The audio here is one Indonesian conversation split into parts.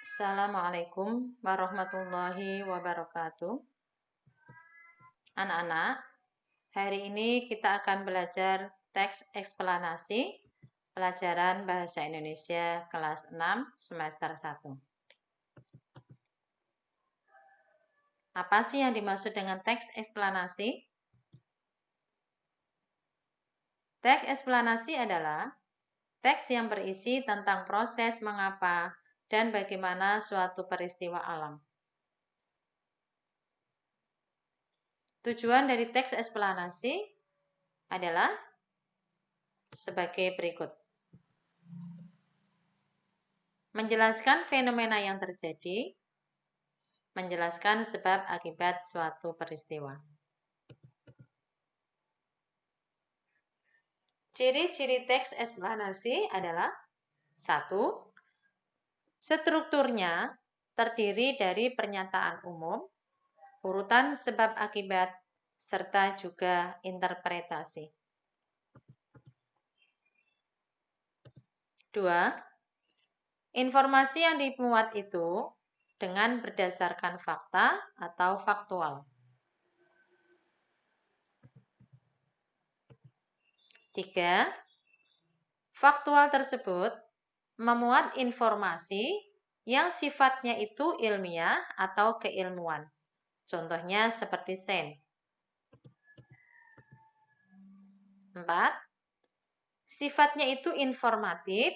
Assalamualaikum warahmatullahi wabarakatuh. Anak-anak, hari ini kita akan belajar teks eksplanasi pelajaran Bahasa Indonesia kelas 6 semester 1. Apa sih yang dimaksud dengan teks eksplanasi? Teks eksplanasi adalah teks yang berisi tentang proses mengapa dan bagaimana suatu peristiwa alam. Tujuan dari teks eksplanasi adalah sebagai berikut. Menjelaskan fenomena yang terjadi, menjelaskan sebab akibat suatu peristiwa. Ciri-ciri teks eksplanasi adalah 1. Strukturnya terdiri dari pernyataan umum, urutan sebab akibat, serta juga interpretasi. 2. Informasi yang dimuat itu dengan berdasarkan fakta atau faktual. 3. Faktual tersebut memuat informasi yang sifatnya itu ilmiah atau keilmuan. Contohnya seperti sains. 4. Sifatnya itu informatif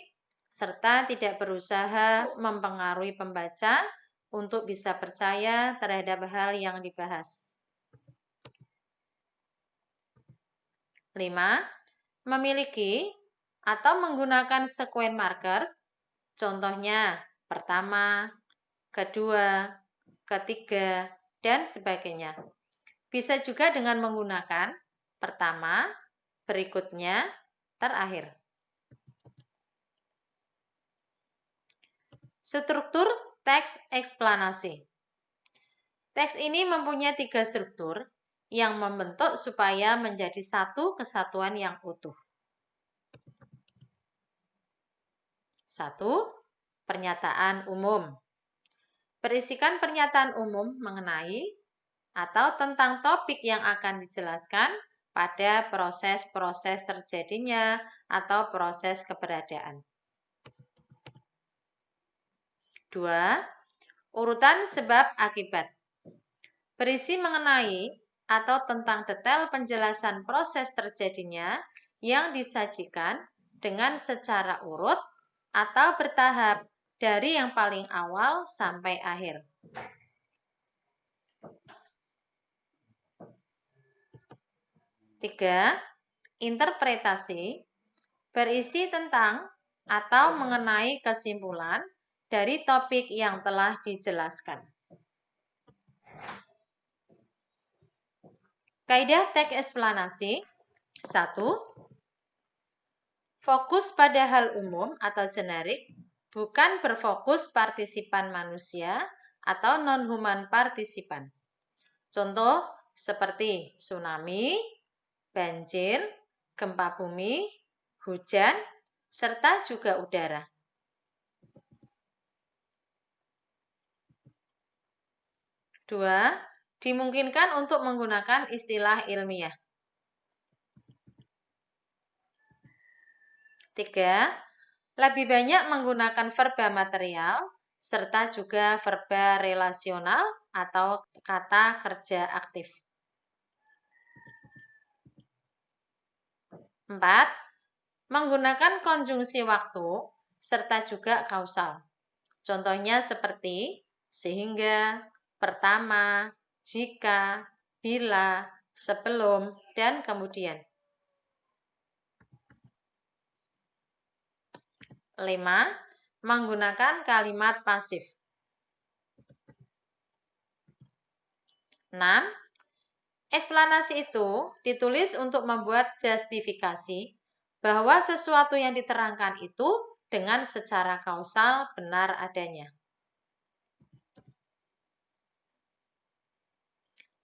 serta tidak berusaha mempengaruhi pembaca untuk bisa percaya terhadap hal yang dibahas. 5. Memiliki atau menggunakan sequence markers, contohnya pertama, kedua, ketiga, dan sebagainya. Bisa juga dengan menggunakan pertama, berikutnya, terakhir. Struktur teks eksplanasi. Teks ini mempunyai 3 struktur yang membentuk supaya menjadi satu kesatuan yang utuh. 1. Pernyataan umum. Berisikan pernyataan umum mengenai atau tentang topik yang akan dijelaskan pada proses-proses terjadinya atau proses keberadaan. 2. Urutan sebab akibat. Berisi mengenai atau tentang detail penjelasan proses terjadinya yang disajikan dengan secara urut atau bertahap dari yang paling awal sampai akhir. 3. Interpretasi berisi tentang atau mengenai kesimpulan dari topik yang telah dijelaskan. Kaidah teks eksplanasi. 1. Fokus pada hal umum atau generik, bukan berfokus partisipan manusia atau non-human partisipan. Contoh seperti tsunami, banjir, gempa bumi, hujan, serta juga udara. 2. Dimungkinkan untuk menggunakan istilah ilmiah. 3. Lebih banyak menggunakan verba material serta juga verba relasional atau kata kerja aktif. 4. Menggunakan konjungsi waktu serta juga kausal. Contohnya seperti sehingga, pertama, jika, bila, sebelum, dan kemudian. 5. Menggunakan kalimat pasif. 6. Eksplanasi itu ditulis untuk membuat justifikasi bahwa sesuatu yang diterangkan itu dengan secara kausal benar adanya.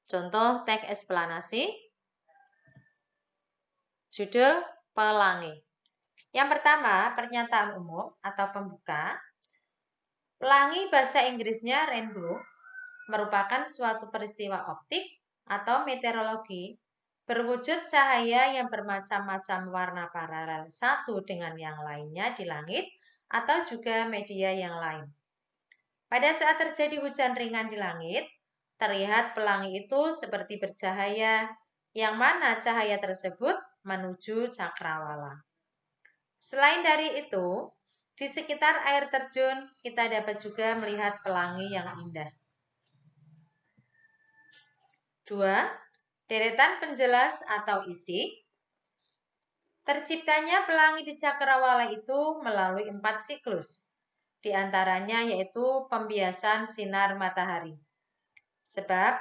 Contoh teks eksplanasi. Judul pelangi. Yang pertama, pernyataan umum atau pembuka. Pelangi bahasa Inggrisnya rainbow merupakan suatu peristiwa optik atau meteorologi berwujud cahaya yang bermacam-macam warna paralel satu dengan yang lainnya di langit atau juga media yang lain. Pada saat terjadi hujan ringan di langit, terlihat pelangi itu seperti bercahaya, yang mana cahaya tersebut menuju cakrawala. Selain dari itu, di sekitar air terjun kita dapat juga melihat pelangi yang indah. 2. Deretan penjelas atau isi. Terciptanya pelangi di cakrawala itu melalui 4 siklus. Di antaranya yaitu pembiasan sinar matahari. Sebab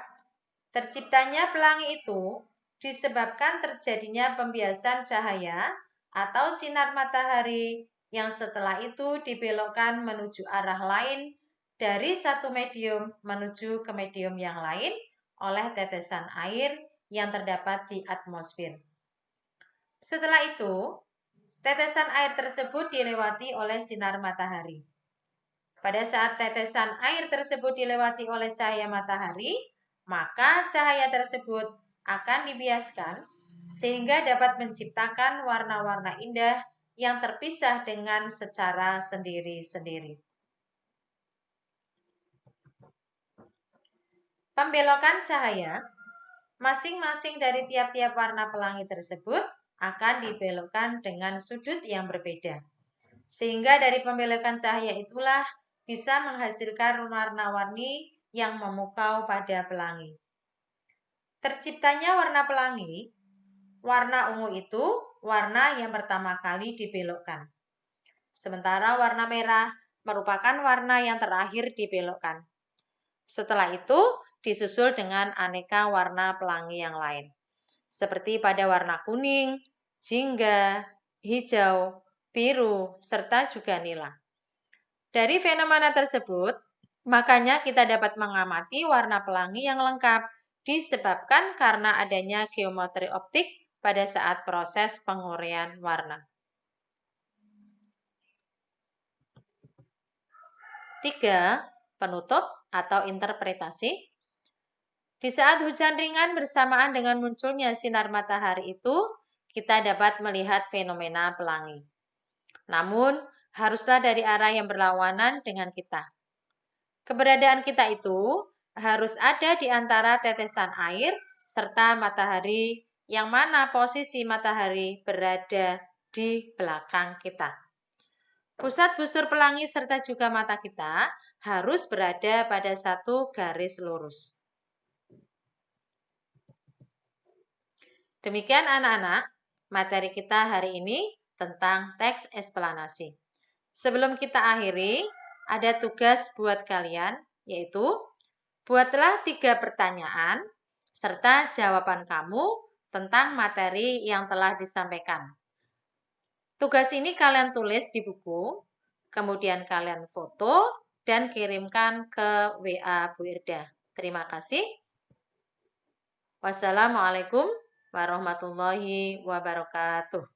terciptanya pelangi itu disebabkan terjadinya pembiasan cahaya atau sinar matahari yang setelah itu dibelokkan menuju arah lain dari satu medium menuju ke medium yang lain oleh tetesan air yang terdapat di atmosfer. Setelah itu, tetesan air tersebut dilewati oleh sinar matahari. Pada saat tetesan air tersebut dilewati oleh cahaya matahari, maka cahaya tersebut akan dibiaskan sehingga dapat menciptakan warna-warna indah yang terpisah dengan secara sendiri-sendiri. Pembelokan cahaya, masing-masing dari tiap-tiap warna pelangi tersebut akan dibelokkan dengan sudut yang berbeda. Sehingga dari pembelokan cahaya itulah bisa menghasilkan warna-warni yang memukau pada pelangi. Terciptanya warna pelangi, warna ungu itu warna yang pertama kali dibelokkan. Sementara warna merah merupakan warna yang terakhir dibelokkan. Setelah itu disusul dengan aneka warna pelangi yang lain, seperti pada warna kuning, jingga, hijau, biru, serta juga nila. Dari fenomena tersebut, makanya kita dapat mengamati warna pelangi yang lengkap, disebabkan karena adanya geometri optik pada saat proses penguraian warna. 3. Penutup atau interpretasi. Di saat hujan ringan bersamaan dengan munculnya sinar matahari itu, kita dapat melihat fenomena pelangi. Namun, haruslah dari arah yang berlawanan dengan kita. Keberadaan kita itu harus ada di antara tetesan air serta matahari, yang mana posisi matahari berada di belakang kita. Pusat busur pelangi serta juga mata kita harus berada pada satu garis lurus. Demikian anak-anak, materi kita hari ini tentang teks eksplanasi. Sebelum kita akhiri, ada tugas buat kalian, yaitu buatlah 3 pertanyaan serta jawaban kamu tentang materi yang telah disampaikan. Tugas ini kalian tulis di buku, kemudian kalian foto dan kirimkan ke WA Bu Irda. Terima kasih. Wassalamualaikum warahmatullahi wabarakatuh.